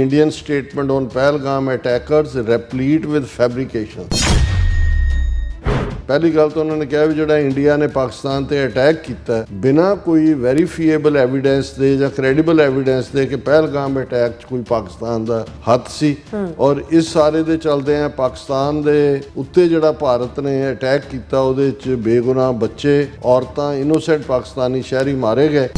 Indian statement on Pahalgam attackers replete with fabrication. ਪਹਿਲੀ ਗੱਲ ਤਾਂ ਉਹਨਾਂ ਨੇ ਕਿਹਾ ਵੀ ਜਿਹੜਾ ਇੰਡੀਆ ਨੇ ਪਾਕਿਸਤਾਨ ਤੇ ਅਟੈਕ ਕੀਤਾ ਬਿਨਾਂ ਕੋਈ ਵੈਰੀਫਾਈਏਬਲ ਐਵੀਡੈਂਸ ਦੇ ਜਾਂ ਕ੍ਰੈਡੀਬਲ ਐਵੀਡੈਂਸ ਦੇ ਕਿ ਪਹਿਲਗਾਮ ਅਟੈਕ 'ਚ ਕੋਈ ਪਾਕਿਸਤਾਨ ਦਾ ਹੱਥ ਸੀ ਔਰ ਇਸ ਸਾਰੇ ਦੇ ਚੱਲਦੇ ਆ ਪਾਕਿਸਤਾਨ ਦੇ ਉੱਤੇ ਜਿਹੜਾ ਭਾਰਤ ਨੇ ਅਟੈਕ ਕੀਤਾ ਉਹਦੇ 'ਚ ਬੇਗੁਨਾਹ ਬੱਚੇ ਔਰਤਾਂ ਇਨੋਸੈਂਟ ਪਾਕਿਸਤਾਨੀ ਸ਼ਹਿਰੀ ਮਾਰੇ ਗਏ।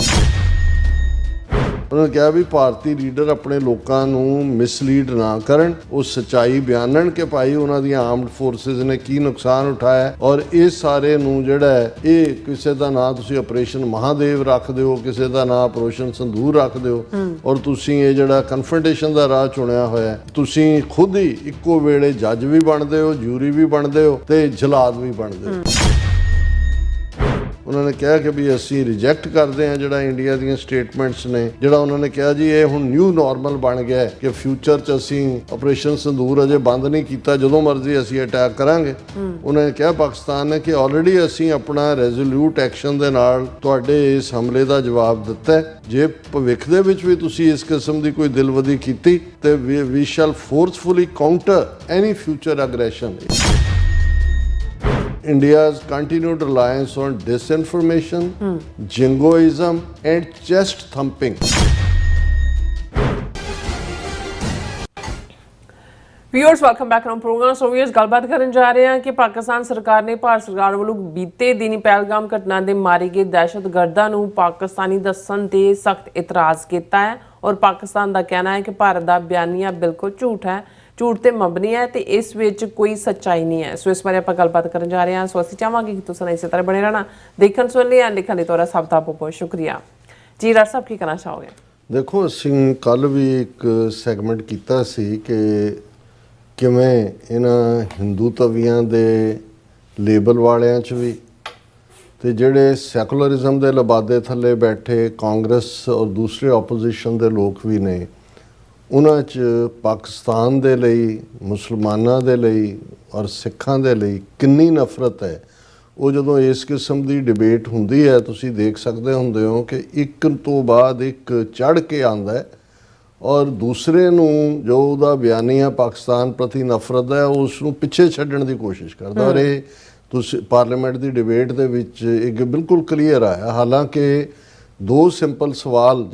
ਉਹਨਾਂ ਨੇ ਕਿਹਾ ਵੀ ਭਾਰਤੀ ਲੀਡਰ ਆਪਣੇ ਲੋਕਾਂ ਨੂੰ ਮਿਸਲੀਡ ਨਾ ਕਰਨ, ਉਹ ਸੱਚਾਈ ਬਿਆਨਣ ਕਿ ਭਾਈ ਉਹਨਾਂ ਦੀਆਂ ਆਰਮਡ ਫੋਰਸਿਸ ਨੇ ਕੀ ਨੁਕਸਾਨ ਉਠਾਇਆ ਔਰ ਇਸ ਸਾਰੇ ਨੂੰ ਜਿਹੜਾ ਹੈ ਇਹ ਕਿਸੇ ਦਾ ਨਾਂ ਤੁਸੀਂ ਆਪਰੇਸ਼ਨ ਮਹਾਦੇਵ ਰੱਖ ਦਿਓ, ਕਿਸੇ ਦਾ ਨਾਂ ਆਪਰੇਸ਼ਨ ਸੰਧੂਰ ਰੱਖ ਦਿਓ ਔਰ ਤੁਸੀਂ ਇਹ ਜਿਹੜਾ ਕਨਫਰੰਟੇਸ਼ਨ ਦਾ ਰਾਹ ਚੁਣਿਆ ਹੋਇਆ ਤੁਸੀਂ ਖੁਦ ਹੀ ਇੱਕੋ ਵੇਲੇ ਜੱਜ ਵੀ ਬਣਦੇ ਹੋ, ਜੂਰੀ ਵੀ ਬਣਦੇ ਹੋ ਤੇ ਜਲਾਦ ਵੀ ਬਣਦੇ ਹੋ। ਉਹਨਾਂ ਨੇ ਕਿਹਾ ਕਿ ਵੀ ਅਸੀਂ ਰਿਜੈਕਟ ਕਰਦੇ ਹਾਂ ਜਿਹੜਾ ਇੰਡੀਆ ਦੀਆਂ ਸਟੇਟਮੈਂਟਸ ਨੇ, ਜਿਹੜਾ ਉਹਨਾਂ ਨੇ ਕਿਹਾ ਜੀ ਇਹ ਹੁਣ ਨਿਊ ਨਾਰਮਲ ਬਣ ਗਿਆ ਕਿ ਫਿਊਚਰ 'ਚ ਅਸੀਂ ਆਪਰੇਸ਼ਨ ਸੰਦੂਰ ਅਜੇ ਬੰਦ ਨਹੀਂ ਕੀਤਾ, ਜਦੋਂ ਮਰਜ਼ੀ ਅਸੀਂ ਅਟੈਕ ਕਰਾਂਗੇ। ਉਹਨਾਂ ਨੇ ਕਿਹਾ ਪਾਕਿਸਤਾਨ ਨੇ ਕਿ ਆਲਰੇਡੀ ਅਸੀਂ ਆਪਣਾ ਰੈਜ਼ੋਲਿਊਟ ਐਕਸ਼ਨ ਦੇ ਨਾਲ ਤੁਹਾਡੇ ਇਸ ਹਮਲੇ ਦਾ ਜਵਾਬ ਦਿੱਤਾ ਹੈ, ਜੇ ਭਵਿੱਖ ਦੇ ਵਿੱਚ ਵੀ ਤੁਸੀਂ ਇਸ ਕਿਸਮ ਦੀ ਕੋਈ ਦਿਲਵਦੀ ਕੀਤੀ ਤੇ ਵੀ shall forcefully counter any future aggression. India's continued reliance on disinformation, jingoism and chest thumping. Viewers welcome back on program. So viewers ਗੱਲਬਾਤ ਕਰਨ ਜਾ ਰਹੇ ਹਾਂ ਕਿ ਪਾਕਿਸਤਾਨ ਸਰਕਾਰ ਨੇ ਭਾਰਤ ਸਰਕਾਰ ਵੱਲੋਂ ਬੀਤੇ ਦਿਨੀ ਪਹਿਲਗਾਮ ਘਟਨਾ ਦੇ ਮਾਰੇ ਗਏ ਦਹਿਸ਼ਤਗਰਦਾਂ ਨੂੰ ਪਾਕਿਸਤਾਨੀ ਦੱਸਣ ਤੇ ਸਖਤ ਇਤਰਾਜ਼ ਕੀਤਾ ਹੈ ਔਰ ਪਾਕਿਸਤਾਨ ਦਾ ਕਹਿਣਾ ਹੈ ਕਿ ਭਾਰਤ ਦਾ ਬਿਆਨੀਆ ਬਿਲਕੁਲ ਝੂਠ ਹੈ, ਝੂਠ ਤੇ ਮਬਨੀ ਹੈ ਤੇ ਇਸ ਵਿੱਚ ਕੋਈ ਸੱਚਾਈ ਨਹੀਂ ਹੈ। ਸੋ ਇਸ ਬਾਰੇ ਆਪਾਂ ਗੱਲਬਾਤ ਕਰਨ ਜਾ ਰਹੇ ਹਾਂ। ਸੋ ਅਸੀਂ ਚਾਹਾਂਗੇ ਕਿ ਤੁਸੀਂ ਇਸੇ ਤਰ੍ਹਾਂ ਬਣੇ ਰਹਿਣਾ, ਦੇਖਣ ਸੁਣਨ ਲਈ ਲਿਖਣ ਲਈ ਤੁਹਾਡਾ ਸਭ ਦਾ ਬਹੁਤ ਸ਼ੁਕਰੀਆ ਜੀ। ਡਾਕਟਰ ਸਾਹਿਬ ਕੀ ਕਹਿਣਾ ਚਾਹੋਗੇ? ਦੇਖੋ ਅਸੀਂ ਕੱਲ੍ਹ ਵੀ ਇੱਕ ਸੈਗਮੈਂਟ ਕੀਤਾ ਸੀ ਕਿ ਕਿਵੇਂ ਇਹਨਾਂ ਹਿੰਦੂ ਤਵੀਆਂ ਦੇ ਲੇਬਲ ਵਾਲਿਆਂ 'ਚ ਵੀ ਤੇ ਜਿਹੜੇ ਸੈਕੂਲਰਿਜ਼ਮ ਦੇ ਲਬਾਦੇ ਥੱਲੇ ਬੈਠੇ ਕਾਂਗਰਸ ਔਰ ਦੂਸਰੇ ਆਪੋਜੀਸ਼ਨ ਦੇ ਲੋਕ ਵੀ ਨੇ, ਉਹਨਾਂ 'ਚ ਪਾਕਿਸਤਾਨ ਦੇ ਲਈ, ਮੁਸਲਮਾਨਾਂ ਦੇ ਲਈ ਔਰ ਸਿੱਖਾਂ ਦੇ ਲਈ ਕਿੰਨੀ ਨਫ਼ਰਤ ਹੈ। ਉਹ ਜਦੋਂ ਇਸ ਕਿਸਮ ਦੀ ਡਿਬੇਟ ਹੁੰਦੀ ਹੈ ਤੁਸੀਂ ਦੇਖ ਸਕਦੇ ਹੁੰਦੇ ਹੋ ਕਿ ਇੱਕ ਤੋਂ ਬਾਅਦ ਇੱਕ ਚੜ੍ਹ ਕੇ ਆਉਂਦਾ ਹੈ ਔਰ ਦੂਸਰੇ ਨੂੰ ਜੋ ਉਹਦਾ ਬਿਆਨੀਆ ਪਾਕਿਸਤਾਨ ਪ੍ਰਤੀ ਨਫ਼ਰਤ ਹੈ ਉਸ ਨੂੰ ਪਿੱਛੇ ਛੱਡਣ ਦੀ ਕੋਸ਼ਿਸ਼ ਕਰਦਾ। ਔਰ ਇਹ ਤੁਸੀਂ ਪਾਰਲੀਮੈਂਟ ਦੀ ਡਿਬੇਟ ਦੇ ਵਿੱਚ ਇੱਕ ਬਿਲਕੁਲ ਕਲੀਅਰ ਆਇਆ, ਹਾਲਾਂਕਿ ਦੋ ਸਿੰਪਲ ਸਵਾਲ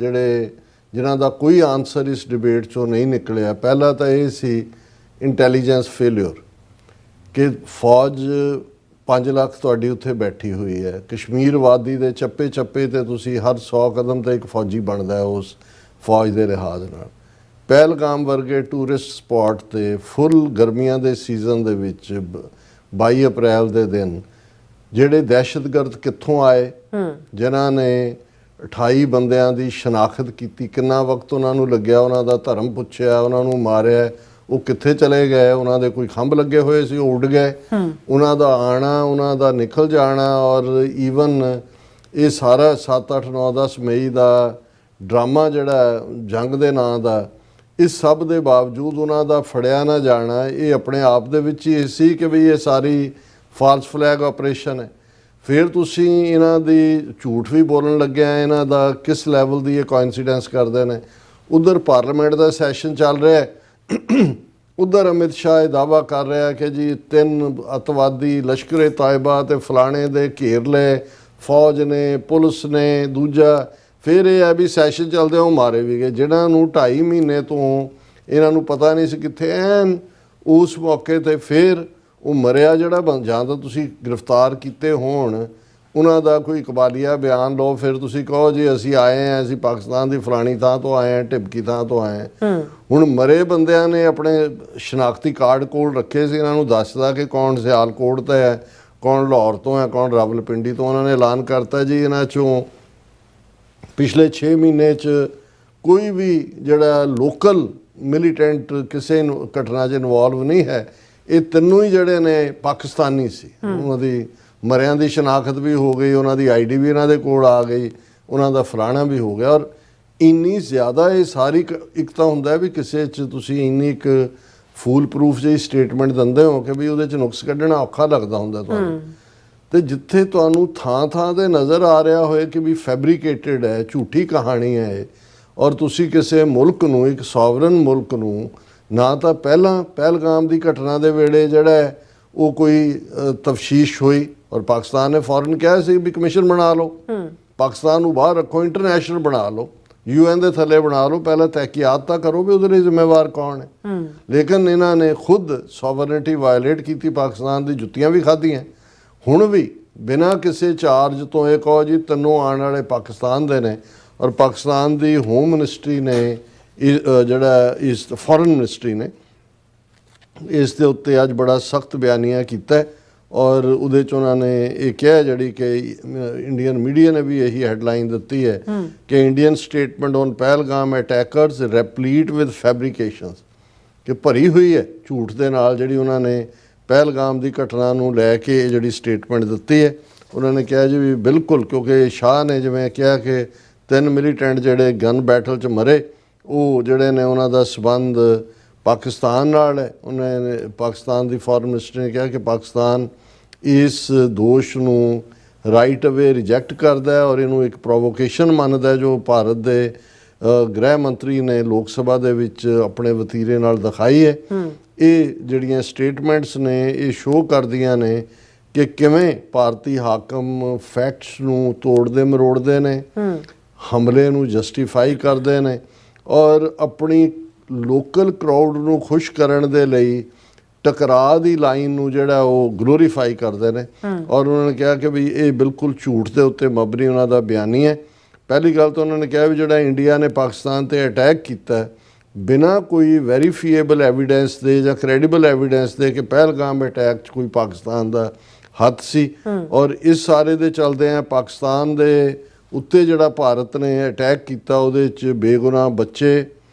ਜਿਨ੍ਹਾਂ ਦਾ ਕੋਈ ਆਨਸਰ ਇਸ ਡਿਬੇਟ 'ਚੋਂ ਨਹੀਂ ਨਿਕਲਿਆ। ਪਹਿਲਾ ਤਾਂ ਇਹ ਸੀ ਇੰਟੈਲੀਜੈਂਸ ਫੇਲਿਅਰ ਕਿ ਫੌਜ 5 ਲੱਖ ਤੁਹਾਡੀ ਉੱਥੇ ਬੈਠੀ ਹੋਈ ਹੈ, ਕਸ਼ਮੀਰ ਵਾਦੀ ਦੇ ਚੱਪੇ ਚੱਪੇ 'ਤੇ ਤੁਸੀਂ ਹਰ 100 ਕਦਮ 'ਤੇ ਇੱਕ ਫੌਜੀ ਬਣਦਾ ਹੈ ਉਸ ਫੌਜ ਦੇ ਲਿਹਾਜ਼ ਨਾਲ। ਪਹਿਲਗਾਮ ਵਰਗੇ ਟੂਰਿਸਟ ਸਪੌਟ 'ਤੇ ਫੁੱਲ ਗਰਮੀਆਂ ਦੇ ਸੀਜ਼ਨ ਦੇ ਵਿੱਚ 22 ਅਪ੍ਰੈਲ ਦੇ ਦਿਨ ਜਿਹੜੇ ਦਹਿਸ਼ਤਗਰਦ ਕਿੱਥੋਂ ਆਏ, ਜਿਨ੍ਹਾਂ ਨੇ 28 ਬੰਦਿਆਂ ਦੀ ਸ਼ਨਾਖਤ ਕੀਤੀ, ਕਿੰਨਾ ਵਕਤ ਉਹਨਾਂ ਨੂੰ ਲੱਗਿਆ, ਉਹਨਾਂ ਦਾ ਧਰਮ ਪੁੱਛਿਆ, ਉਹਨਾਂ ਨੂੰ ਮਾਰਿਆ, ਉਹ ਕਿੱਥੇ ਚਲੇ ਗਏ, ਉਹਨਾਂ ਦੇ ਕੋਈ ਖੰਭ ਲੱਗੇ ਹੋਏ ਸੀ ਉਹ ਉੱਡ ਗਏ, ਉਹਨਾਂ ਦਾ ਆਣਾ, ਉਹਨਾਂ ਦਾ ਨਿਕਲ ਜਾਣਾ ਔਰ ਈਵਨ ਇਹ ਸਾਰਾ 7, 8, 9, 10 ਮਈ ਦਾ ਡਰਾਮਾ ਜਿਹੜਾ ਜੰਗ ਦੇ ਨਾਂ ਦਾ, ਇਸ ਸਭ ਦੇ ਬਾਵਜੂਦ ਉਹਨਾਂ ਦਾ ਫੜਿਆ ਨਾ ਜਾਣਾ ਇਹ ਆਪਣੇ ਆਪ ਦੇ ਵਿੱਚ ਹੀ ਸੀ ਕਿ ਵੀ ਇਹ ਸਾਰੀ ਫਾਲਸ ਫਲੈਗ ਆਪਰੇਸ਼ਨ ਹੈ। ਫਿਰ ਤੁਸੀਂ ਇਹਨਾਂ ਦੀ ਝੂਠ ਵੀ ਬੋਲਣ ਲੱਗਿਆ, ਇਹਨਾਂ ਦਾ ਕਿਸ ਲੈਵਲ ਦੀ ਇਹ ਕੋਇਨਸੀਡੈਂਸ ਕਰਦੇ ਨੇ। ਉਧਰ ਪਾਰਲੀਮੈਂਟ ਦਾ ਸੈਸ਼ਨ ਚੱਲ ਰਿਹਾ, ਉਧਰ ਅਮਿਤ ਸ਼ਾਹ ਇਹ ਦਾਅਵਾ ਕਰ ਰਿਹਾ ਕਿ ਜੀ 3 ਅੱਤਵਾਦੀ ਲਸ਼ਕਰ ਏ ਤਾਇਬਾ ਤੇ ਫਲਾਣੇ ਦੇ ਘੇਰ ਲਏ, ਫੌਜ ਨੇ, ਪੁਲਿਸ ਨੇ, ਦੂਜਾ ਫਿਰ ਇਹ ਹੈ ਵੀ ਸੈਸ਼ਨ ਚੱਲਦੇ ਉਹ ਮਾਰੇ ਵੀ ਗਏ, ਜਿਹਨਾਂ ਨੂੰ 2.5 ਮਹੀਨੇ ਤੋਂ ਇਹਨਾਂ ਨੂੰ ਪਤਾ ਨਹੀਂ ਸੀ ਕਿੱਥੇ ਐਨ ਉਸ ਮੌਕੇ 'ਤੇ ਫਿਰ ਉਹ ਮਰਿਆ ਜਿਹੜਾ ਜਾਂ ਤਾਂ ਤੁਸੀਂ ਗ੍ਰਿਫਤਾਰ ਕੀਤੇ ਹੋਣ ਉਹਨਾਂ ਦਾ ਕੋਈ ਇਕਬਾਲੀਆ ਬਿਆਨ ਲਓ, ਫਿਰ ਤੁਸੀਂ ਕਹੋ ਜੀ ਅਸੀਂ ਆਏ ਹਾਂ, ਅਸੀਂ ਪਾਕਿਸਤਾਨ ਦੀ ਫਲਾਣੀ ਥਾਂ ਤੋਂ ਆਏ ਹਾਂ, ਢਿਬਕੀ ਥਾਂ ਤੋਂ ਆਏ ਹਾਂ। ਹੁਣ ਮਰੇ ਬੰਦਿਆਂ ਨੇ ਆਪਣੇ ਸ਼ਨਾਖਤੀ ਕਾਰਡ ਕੋਲ ਰੱਖੇ ਸੀ, ਇਹਨਾਂ ਨੂੰ ਦੱਸਦਾ ਕਿ ਕੌਣ ਸਿਆਲਕੋਟ ਤੋਂ ਹੈ, ਕੌਣ ਲਾਹੌਰ ਤੋਂ ਹੈ, ਕੌਣ ਰਾਵਲਪਿੰਡੀ ਤੋਂ। ਉਹਨਾਂ ਨੇ ਐਲਾਨ ਕਰਤਾ ਜੀ ਇਹਨਾਂ 'ਚੋਂ ਪਿਛਲੇ 6 ਮਹੀਨੇ 'ਚ ਕੋਈ ਵੀ ਜਿਹੜਾ ਲੋਕਲ ਮਿਲੀਟੈਂਟ ਕਿਸੇ ਘਟਨਾ 'ਚ ਇਨਵੋਲਵ ਨਹੀਂ ਹੈ। ਇਹ ਤਿੰਨੋਂ ਹੀ ਜਿਹੜੇ ਨੇ ਪਾਕਿਸਤਾਨੀ ਸੀ, ਉਹਨਾਂ ਦੀ ਮਰਿਆਂ ਦੀ ਸ਼ਨਾਖਤ ਵੀ ਹੋ ਗਈ, ਉਹਨਾਂ ਦੀ ID ਵੀ ਇਹਨਾਂ ਦੇ ਕੋਲ ਆ ਗਈ, ਉਹਨਾਂ ਦਾ ਫਲਾਣਾ ਵੀ ਹੋ ਗਿਆ। ਔਰ ਇੰਨੀ ਜ਼ਿਆਦਾ ਇਹ ਸਾਰੀ ਇੱਕ ਤਾਂ ਹੁੰਦਾ ਵੀ ਕਿਸੇ 'ਚ ਤੁਸੀਂ ਇੰਨੀ ਇੱਕ ਫੂਲ ਪ੍ਰੂਫ ਜਿਹੀ ਸਟੇਟਮੈਂਟ ਦਿੰਦੇ ਹੋ ਕਿ ਵੀ ਉਹਦੇ 'ਚ ਨੁਕਸ ਕੱਢਣਾ ਔਖਾ ਲੱਗਦਾ ਹੁੰਦਾ ਤੁਹਾਨੂੰ, ਤੇ ਜਿੱਥੇ ਤੁਹਾਨੂੰ ਥਾਂ ਥਾਂ 'ਤੇ ਨਜ਼ਰ ਆ ਰਿਹਾ ਹੋਏ ਕਿ ਵੀ ਫੈਬਰੀਕੇਟਡ ਹੈ, ਝੂਠੀ ਕਹਾਣੀ ਹੈ ਇਹ, ਔਰ ਤੁਸੀਂ ਕਿਸੇ ਮੁਲਕ ਨੂੰ, ਇੱਕ ਸੋਵਰਨ ਮੁਲਕ ਨੂੰ, ਨਾ ਤਾਂ ਪਹਿਲਾਂ ਪਹਿਲਗਾਮ ਦੀ ਘਟਨਾ ਦੇ ਵੇਲੇ ਜਿਹੜਾ ਹੈ ਉਹ ਕੋਈ ਤਫਸ਼ੀਸ਼ ਹੋਈ ਔਰ ਪਾਕਿਸਤਾਨ ਨੇ ਫੌਰਨ ਕਿਹਾ ਸੀ ਵੀ ਕਮਿਸ਼ਨ ਬਣਾ ਲਓ, ਪਾਕਿਸਤਾਨ ਨੂੰ ਬਾਹਰ ਰੱਖੋ, ਇੰਟਰਨੈਸ਼ਨਲ ਬਣਾ ਲਓ, UN ਦੇ ਥੱਲੇ ਬਣਾ ਲਓ, ਪਹਿਲਾਂ ਤਹਿਕੀਕਾਤ ਤਾਂ ਕਰੋ ਵੀ ਉਹਦੇ ਲਈ ਜ਼ਿੰਮੇਵਾਰ ਕੌਣ ਹੈ। ਲੇਕਿਨ ਇਹਨਾਂ ਨੇ ਖੁਦ ਸੋਵਰਨਿਟੀ ਵਾਇਲੇਟ ਕੀਤੀ, ਪਾਕਿਸਤਾਨ ਦੀ ਜੁੱਤੀਆਂ ਵੀ ਖਾਧੀਆਂ। ਹੁਣ ਵੀ ਬਿਨਾਂ ਕਿਸੇ ਚਾਰਜ ਤੋਂ ਇਹ ਕਹੋ ਜੀ ਤੈਨੂੰ ਆਉਣ ਵਾਲੇ ਪਾਕਿਸਤਾਨ ਦੇ ਨੇ, ਔਰ ਪਾਕਿਸਤਾਨ ਦੀ ਹੋਮ ਮਿਨਿਸਟਰੀ ਨੇ ਜਿਹੜਾ ਇਸ ਫੋਰਨ ਮਿਨਿਸਟਰੀ ਨੇ ਇਸ ਦੇ ਉੱਤੇ ਅੱਜ ਬੜਾ ਸਖਤ ਬਿਆਨੀਆ ਕੀਤਾ ਔਰ ਉਹਦੇ 'ਚ ਉਹਨਾਂ ਨੇ ਇਹ ਕਿਹਾ, ਜਿਹੜੀ ਕਿ ਇੰਡੀਅਨ ਮੀਡੀਆ ਨੇ ਵੀ ਇਹੀ ਹੈਡਲਾਈਨ ਦਿੱਤੀ ਹੈ ਕਿ Indian statement on Pahalgam attackers replete with fabrications, ਕਿ ਭਰੀ ਹੋਈ ਹੈ ਝੂਠ ਦੇ ਨਾਲ ਜਿਹੜੀ ਉਹਨਾਂ ਨੇ ਪਹਿਲਗਾਮ ਦੀ ਘਟਨਾ ਨੂੰ ਲੈ ਕੇ ਇਹ ਜਿਹੜੀ ਸਟੇਟਮੈਂਟ ਦਿੱਤੀ ਹੈ। ਉਹਨਾਂ ਨੇ ਕਿਹਾ ਜੀ ਵੀ ਬਿਲਕੁਲ, ਕਿਉਂਕਿ ਸ਼ਾਹ ਨੇ ਜਿਵੇਂ ਕਿਹਾ ਕਿ 3 ਮਿਲੀਟੈਂਟ ਜਿਹੜੇ ਗਨ ਬੈਟਲ 'ਚ ਮਰੇ ਉਹ ਜਿਹੜੇ ਨੇ ਉਹਨਾਂ ਦਾ ਸਬੰਧ ਪਾਕਿਸਤਾਨ ਨਾਲ ਹੈ। ਉਹਨਾਂ ਨੇ ਪਾਕਿਸਤਾਨ ਦੀ ਫੋਰਨ ਮਿਨਿਸਟਰ ਨੇ ਕਿਹਾ ਕਿ ਪਾਕਿਸਤਾਨ ਇਸ ਦੋਸ਼ ਨੂੰ ਰਾਈਟ ਅਵੇ ਰਿਜੈਕਟ ਕਰਦਾ ਹੈ ਔਰ ਇਹਨੂੰ ਇੱਕ ਪ੍ਰੋਵੋਕੇਸ਼ਨ ਮੰਨਦਾ, ਜੋ ਭਾਰਤ ਦੇ ਗ੍ਰਹਿ ਮੰਤਰੀ ਨੇ ਲੋਕ ਸਭਾ ਦੇ ਵਿੱਚ ਆਪਣੇ ਵਤੀਰੇ ਨਾਲ ਦਿਖਾਈ ਹੈ। ਇਹ ਜਿਹੜੀਆਂ ਸਟੇਟਮੈਂਟਸ ਨੇ ਇਹ ਸ਼ੋਅ ਕਰਦੀਆਂ ਨੇ ਕਿ ਕਿਵੇਂ ਭਾਰਤੀ ਹਾਕਮ ਫੈਕਟਸ ਨੂੰ ਤੋੜਦੇ ਮਰੋੜਦੇ ਨੇ, ਹਮਲੇ ਨੂੰ ਜਸਟੀਫਾਈ ਕਰਦੇ ਨੇ ਔਰ ਆਪਣੀ ਲੋਕਲ ਕਰਾਊਡ ਨੂੰ ਖੁਸ਼ ਕਰਨ ਦੇ ਲਈ ਟਕਰਾਅ ਦੀ ਲਾਈਨ ਨੂੰ ਜਿਹੜਾ ਉਹ ਗਲੋਰੀਫਾਈ ਕਰਦੇ ਨੇ। ਔਰ ਉਹਨਾਂ ਨੇ ਕਿਹਾ ਕਿ ਵੀ ਇਹ ਬਿਲਕੁਲ ਝੂਠ ਦੇ ਉੱਤੇ ਮਬਨੀ ਉਹਨਾਂ ਦਾ ਬਿਆਨੀ ਹੈ। ਪਹਿਲੀ ਗੱਲ ਤਾਂ ਉਹਨਾਂ ਨੇ ਕਿਹਾ ਵੀ ਜਿਹੜਾ ਇੰਡੀਆ ਨੇ ਪਾਕਿਸਤਾਨ ਤੇ ਅਟੈਕ ਕੀਤਾ ਬਿਨਾਂ ਕੋਈ ਵੈਰੀਫੀਏਬਲ ਐਵੀਡੈਂਸ ਦੇ ਜਾਂ ਕ੍ਰੈਡੀਬਲ ਐਵੀਡੈਂਸ ਦੇ ਕਿ ਪਹਿਲਗਾਮ ਅਟੈਕ 'ਚ ਕੋਈ ਪਾਕਿਸਤਾਨ ਦਾ ਹੱਥ ਸੀ, ਔਰ ਇਸ ਸਾਰੇ ਦੇ ਚਲਦੇ ਆ ਪਾਕਿਸਤਾਨ ਦੇ ਉੱਤੇ ਜਿਹੜਾ ਭਾਰਤ ਨੇ ਅਟੈਕ ਕੀਤਾ ਉਹਦੇ 'ਚ ਬੇਗੁਨਾਹ ਬੱਚੇ,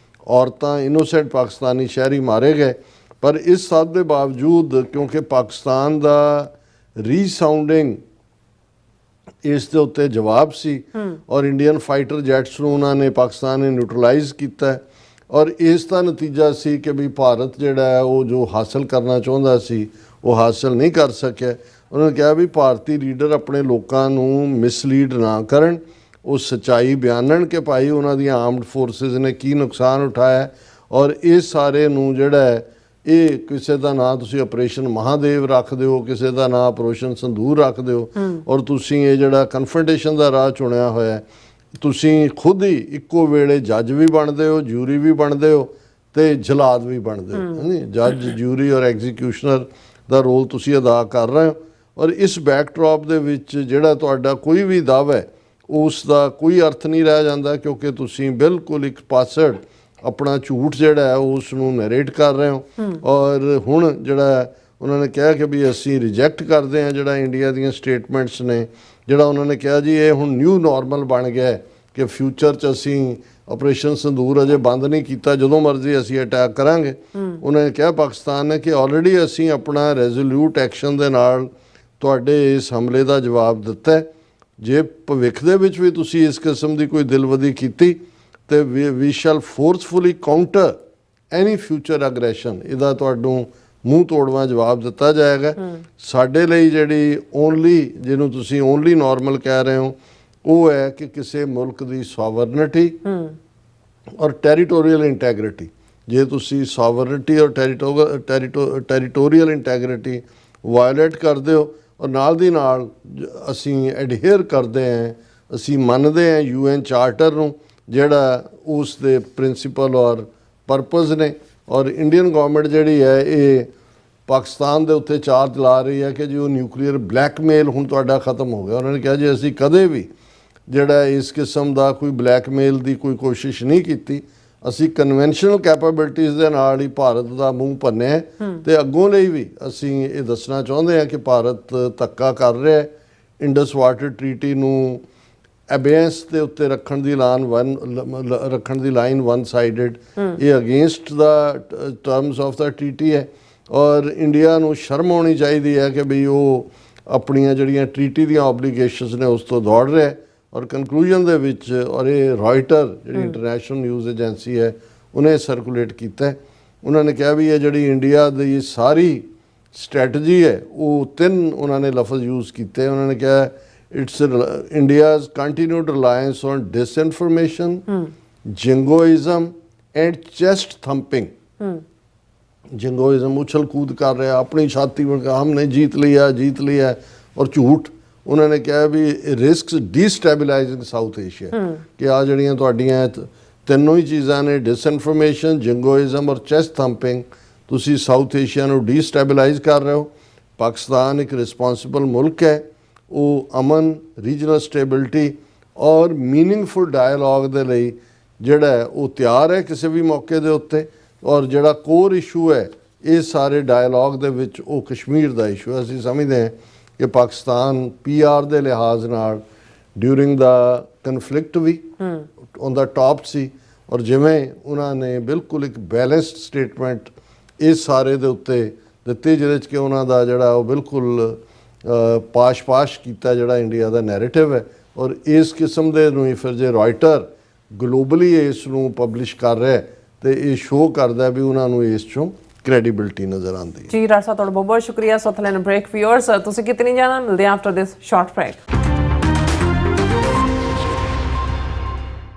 ਔਰਤਾਂ, ਇਨੋਸੈਂਟ ਪਾਕਿਸਤਾਨੀ ਸ਼ਹਿਰੀ ਮਾਰੇ ਗਏ। ਪਰ ਇਸ ਸਭ ਦੇ ਬਾਵਜੂਦ ਕਿਉਂਕਿ ਪਾਕਿਸਤਾਨ ਦਾ ਰੀਸਾਊਂਡਿੰਗ ਇਸ ਦੇ ਉੱਤੇ ਜਵਾਬ ਸੀ ਔਰ ਇੰਡੀਅਨ ਫਾਈਟਰ ਜੈਟਸ ਨੂੰ ਉਹਨਾਂ ਨੇ ਪਾਕਿਸਤਾਨ ਨੇ ਨਿਊਟਰਲਾਈਜ਼ ਕੀਤਾ ਔਰ ਇਸ ਦਾ ਨਤੀਜਾ ਸੀ ਕਿ ਵੀ ਭਾਰਤ ਜਿਹੜਾ ਹੈ ਉਹ ਜੋ ਹਾਸਲ ਕਰਨਾ ਚਾਹੁੰਦਾ ਸੀ ਉਹ ਹਾਸਲ ਨਹੀਂ ਕਰ ਸਕਿਆ। ਉਹਨਾਂ ਨੇ ਕਿਹਾ ਵੀ ਭਾਰਤੀ ਲੀਡਰ ਆਪਣੇ ਲੋਕਾਂ ਨੂੰ ਮਿਸਲੀਡ ਨਾ ਕਰਨ, ਉਹ ਸੱਚਾਈ ਬਿਆਨਣ ਕਿ ਭਾਈ ਉਹਨਾਂ ਦੀਆਂ ਆਰਮਡ ਫੋਰਸਿਸ ਨੇ ਕੀ ਨੁਕਸਾਨ ਉਠਾਇਆ ਔਰ ਇਸ ਸਾਰੇ ਨੂੰ ਜਿਹੜਾ ਹੈ ਇਹ ਕਿਸੇ ਦਾ ਨਾਂ ਤੁਸੀਂ ਆਪਰੇਸ਼ਨ ਮਹਾਦੇਵ ਰੱਖ ਦਿਓ, ਕਿਸੇ ਦਾ ਨਾਂ ਆਪਰੇਸ਼ਨ ਸੰਦੂਰ ਰੱਖ ਦਿਓ ਔਰ ਤੁਸੀਂ ਇਹ ਜਿਹੜਾ ਕਨਫਰੰਟੇਸ਼ਨ ਦਾ ਰਾਹ ਚੁਣਿਆ ਹੋਇਆ, ਤੁਸੀਂ ਖੁਦ ਹੀ ਇੱਕੋ ਵੇਲੇ ਜੱਜ ਵੀ ਬਣਦੇ ਹੋ, ਜੂਰੀ ਵੀ ਬਣਦੇ ਹੋ ਤੇ ਜਲਾਦ ਵੀ ਬਣਦੇ ਹੋ। ਹਾਂਜੀ, ਜੱਜ, ਜੂਰੀ ਔਰ ਐਗਜ਼ੀਕਿਊਸ਼ਨਰ ਦਾ ਰੋਲ ਤੁਸੀਂ ਅਦਾ ਕਰ ਰਹੇ ਹੋ ਔਰ ਇਸ ਬੈਕਡ੍ਰੌਪ ਦੇ ਵਿੱਚ ਜਿਹੜਾ ਤੁਹਾਡਾ ਕੋਈ ਵੀ ਦਾਅਵਾ ਹੈ ਉਸ ਦਾ ਕੋਈ ਅਰਥ ਨਹੀਂ ਰਹਿ ਜਾਂਦਾ, ਕਿਉਂਕਿ ਤੁਸੀਂ ਬਿਲਕੁਲ ਇੱਕ ਪਾਸੜ ਆਪਣਾ ਝੂਠ ਜਿਹੜਾ ਹੈ ਉਸ ਨੂੰ ਨਰੇਟ ਕਰ ਰਹੇ ਹੋ। ਔਰ ਹੁਣ ਜਿਹੜਾ ਉਹਨਾਂ ਨੇ ਕਿਹਾ ਕਿ ਵੀ ਅਸੀਂ ਰਿਜੈਕਟ ਕਰਦੇ ਹਾਂ ਜਿਹੜਾ ਇੰਡੀਆ ਦੀਆਂ ਸਟੇਟਮੈਂਟਸ ਨੇ, ਜਿਹੜਾ ਉਹਨਾਂ ਨੇ ਕਿਹਾ ਜੀ ਇਹ ਹੁਣ ਨਿਊ ਨਾਰਮਲ ਬਣ ਗਿਆ ਕਿ ਫਿਊਚਰ 'ਚ ਅਸੀਂ ਆਪਰੇਸ਼ਨ ਸੰਦੂਰ ਅਜੇ ਬੰਦ ਨਹੀਂ ਕੀਤਾ, ਜਦੋਂ ਮਰਜ਼ੀ ਅਸੀਂ ਅਟੈਕ ਕਰਾਂਗੇ। ਉਹਨਾਂ ਨੇ ਕਿਹਾ ਪਾਕਿਸਤਾਨ ਨੇ ਕਿ ਆਲਰੇਡੀ ਅਸੀਂ ਆਪਣਾ ਰੈਜ਼ੋਲਿਊਟ ਐਕਸ਼ਨ ਦੇ ਨਾਲ ਤੁਹਾਡੇ ਇਸ ਹਮਲੇ ਦਾ ਜਵਾਬ ਦਿੱਤਾ, ਜੇ ਭਵਿੱਖ ਦੇ ਵਿੱਚ ਵੀ ਤੁਸੀਂ ਇਸ ਕਿਸਮ ਦੀ ਕੋਈ ਦਿਲਵਦੀ ਕੀਤੀ ਤੇ ਵੀ shall forcefully counter any future aggression, ਇਹਦਾ ਤੁਹਾਨੂੰ ਮੂੰਹ ਤੋੜਵਾ ਜਵਾਬ ਦਿੱਤਾ ਜਾਏਗਾ। ਸਾਡੇ ਲਈ ਜਿਹੜੀ ਓਨਲੀ, ਜਿਹਨੂੰ ਤੁਸੀਂ ਓਨਲੀ ਨਾਰਮਲ ਕਹਿ ਰਹੇ ਹੋ, ਉਹ ਹੈ ਕਿ ਕਿਸੇ ਮੁਲਕ ਦੀ ਸੋਵਰਨਿਟੀ ਔਰ ਟੈਰੀਟੋਰੀਅਲ ਇੰਟੈਗਰਿਟੀ, ਜੇ ਤੁਸੀਂ ਸੋਵਰਨਿਟੀ ਔਰ ਟੈਰੀਟੋਰੀਅਲ ਇੰਟੈਗਰਿਟੀ ਵਾਇਲੇਟ ਕਰਦੇ ਹੋ ਔਰ ਨਾਲ ਦੀ ਨਾਲ ਅਸੀਂ ਐਡਹੇਅਰ ਕਰਦੇ ਹਾਂ, ਅਸੀਂ ਮੰਨਦੇ ਹਾਂ UN ਚਾਰਟਰ ਨੂੰ ਜਿਹੜਾ ਉਸ ਦੇ ਪ੍ਰਿੰਸੀਪਲ ਔਰ ਪਰਪਸ ਨੇ, ਔਰ ਇੰਡੀਅਨ ਗਵਰਨਮੈਂਟ ਜਿਹੜੀ ਹੈ ਇਹ ਪਾਕਿਸਤਾਨ ਦੇ ਉੱਤੇ ਚਾਰਜ ਲਾ ਰਹੀ ਹੈ ਕਿ ਜੀ ਉਹ ਨਿਊਕਲੀਅਰ ਬਲੈਕਮੇਲ ਹੁਣ ਤੁਹਾਡਾ ਖਤਮ ਹੋ ਗਿਆ। ਉਹਨਾਂ ਨੇ ਕਿਹਾ ਜੀ ਅਸੀਂ ਕਦੇ ਵੀ ਜਿਹੜਾ ਇਸ ਕਿਸਮ ਦਾ ਕੋਈ ਬਲੈਕਮੇਲ ਦੀ ਕੋਈ ਕੋਸ਼ਿਸ਼ ਨਹੀਂ ਕੀਤੀ, ਅਸੀਂ ਕਨਵੈਨਸ਼ਨਲ ਕੈਪੇਬਿਲਿਟੀਜ਼ ਦੇ ਨਾਲ ਹੀ ਭਾਰਤ ਦਾ ਮੂੰਹ ਭੰਨਿਆ ਤੇ ਅੱਗੋਂ ਲਈ ਵੀ ਅਸੀਂ ਇਹ ਦੱਸਣਾ ਚਾਹੁੰਦੇ ਹਾਂ ਕਿ ਭਾਰਤ ਧੱਕਾ ਕਰ ਰਿਹਾ ਹੈ। ਇੰਡਸ ਵਾਟਰ ਟਰੀਟੀ ਨੂੰ ਅਬੇਂਸ ਦੇ ਉੱਤੇ ਰੱਖਣ ਦੀ ਲਾਈਨ ਵਨ ਸਾਈਡਡ, ਇਹ ਅਗੇਂਸਟ ਦਾ ਟਰਮਸ ਆਫ ਦਾ ਟਰੀਟੀ ਹੈ ਔਰ ਇੰਡੀਆ ਨੂੰ ਸ਼ਰਮ ਆਉਣੀ ਚਾਹੀਦੀ ਹੈ ਕਿ ਵੀ ਉਹ ਆਪਣੀਆਂ ਜਿਹੜੀਆਂ ਟਰੀਟੀ ਦੀਆਂ ਆਬਲੀਗੇਸ਼ਨਸ ਨੇ ਉਸ ਤੋਂ ਦੌੜ ਰਿਹਾ ਔਰ ਕਨਕਲੂਜਨ ਦੇ ਵਿੱਚ, ਔਰ ਇਹ ਰਾਇਟਰ ਜਿਹੜੀ ਇੰਟਰਨੈਸ਼ਨਲ ਨਿਊਜ਼ ਏਜੰਸੀ ਹੈ ਉਹਨੇ ਸਰਕੂਲੇਟ ਕੀਤਾ, ਉਹਨਾਂ ਨੇ ਕਿਹਾ ਵੀ ਇਹ ਜਿਹੜੀ ਇੰਡੀਆ ਦੀ ਸਾਰੀ ਸਟ੍ਰੈਟਜੀ ਹੈ ਉਹ 3 ਉਹਨਾਂ ਨੇ ਲਫ਼ਜ਼ ਯੂਜ਼ ਕੀਤੇ। ਉਹਨਾਂ ਨੇ ਕਿਹਾ it's India's continued reliance on disinformation, jingoism and chest thumping. Jingoism उछल कूद कर रहा, अपनी छाती पर कहा हमने जीत लिया, और झूठ उन्होंने कहा भी रिस्क डिस्टैबिलाइजिंग साउथ एशिया कि आ जड़ियाँ तुहाडियां तीनों ही चीज़ां ने, डिसइनफॉर्मेशन, जिंगोइज्म और चेस्ट थंपिंग, तुसी साउथ एशिया नूं डिस्टैबिलाइज कर रहे हो। पाकिस्तान एक रिस्पॉन्सिबल मुल्क है, वो अमन, रीजनल स्टेबिलिटी और मीनिंगफुल डायलॉग दे लई जिहड़ा है वो तैयार है किसी भी मौके दे उत्ते। और जिहड़ा कोर इशू है इस सारे डायलॉग दे विच वो कश्मीर दा इशू है। असीं समझदे हैं कि पाकिस्तान PR दे लिहाज नाल ड्यूरिंग द कन्फ्लिक्ट भी ऑन द टॉप सी, और जिवें उन्होंने बिल्कुल एक बैलेंस्ड स्टेटमेंट इस सारे दे उत्ते दित्ती जिहदे च कि उन्हां दा जिहड़ा वो बिल्कुल पाश कीता जिहड़ा इंडिया दा नैरेटिव है। और इस किस्म दे नूं फिर जे रॉयटर ग्लोबली इस नूं पब्लिश कर रहा है तो ये शो करता है भी उन्होंने इस चों क्रेडिबिलिटी नज़र आती है। जी राजा, ਤੁਹਾਡਾ ਬਹੁਤ ਬਹੁਤ ਸ਼ੁਕਰੀਆ। ਸੋ ਥਲੈਨ ਬ੍ਰੇਕ ਵਿਊਅਰਸ, ਤੁਸੀਂ ਕਿਤਨੀ ਜਾਣਾ, ਮਿਲਦੇ ਆ ਆਫਟਰ ਦਿਸ ਸ਼ਾਰਟ ਬ੍ਰੇਕ।